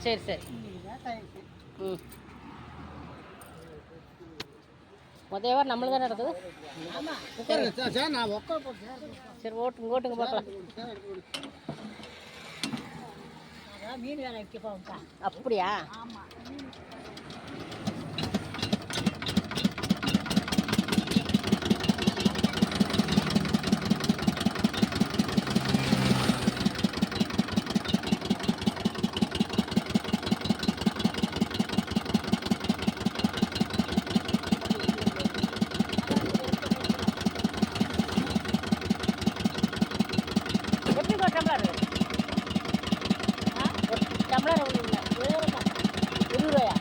சரி சரி. ம். முதல் வாரம் நம்மளுக்கு தான் நடக்குது. சரி ஓட்டுங்க ஓட்டுங்க பார்க்கலாம். மீன் வேலை வைக்க போகா. அப்படியா? எப்படி ஒரு டம்ளர்? டம்ளர் 20 ரூபாயா?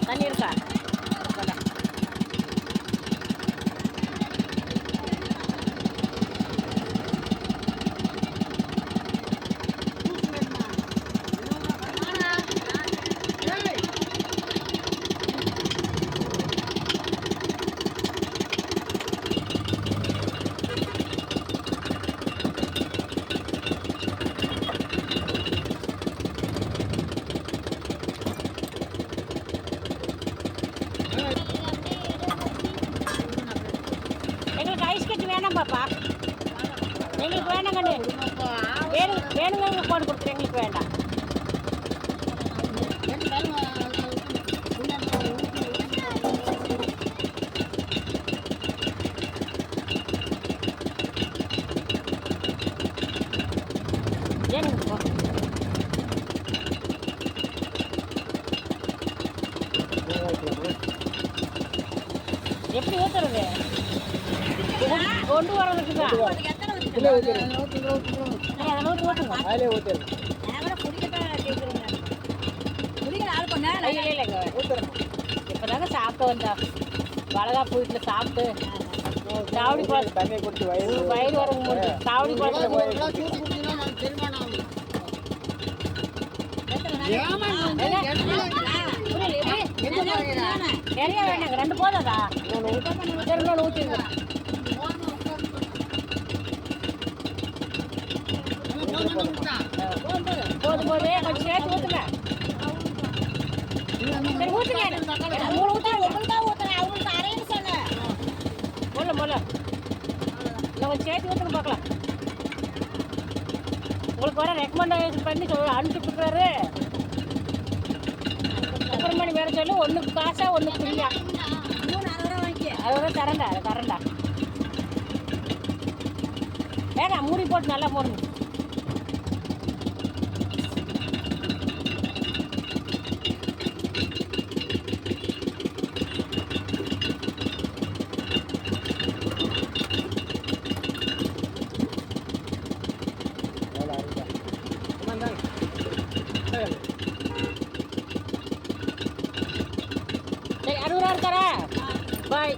தண்ணி இருக்கா? எங்களுக்கு ஐஸ் கட்டி வேணாம் பாப்பா. எங்களுக்கு வேணாம் கண்ணு. வேணுங்க போட்டு கொடுத்துரு. எங்களுக்கு வேண்டாம். ஏனுங்க எப்படி ஊத்துறது? கொண்டு வரதுக்கு தான். இப்பதாங்க சாப்பிட்டு வந்தா வளகாப்பு வீட்டில் சாப்பிட்டு சாவடி தண்ணி குடிச்சு வயிறு வர சாவடி நிறைய வேண்டாங்க. 2 போதாதா? இன்னொன்று ஊற்றிடுங்க. போதும் போதே கொஞ்சம் சேர்த்து ஊற்றுங்க. சரி ஊற்றுங்க. 3 ஊற்றுங்க. மொல்ல இன்னும் கொஞ்சம் சேர்த்து ஊற்றுங்க பார்க்கலாம். உங்களுக்கு வர ரெக்கமெண்டேஷன் பண்ணி அனுப்பிச்சுட்டுருக்காரு. சுப்பிரமணி வேறு சொல்லி ஒன்றுக்கு காசா ஒன்றுக்கு ஃப்ரீயா. 60 ரூபா தரண்டா. வேணாம் மூடி போட்டு நல்லா போடுங்க. சரி 60 ரூபா தரேன். பாய்.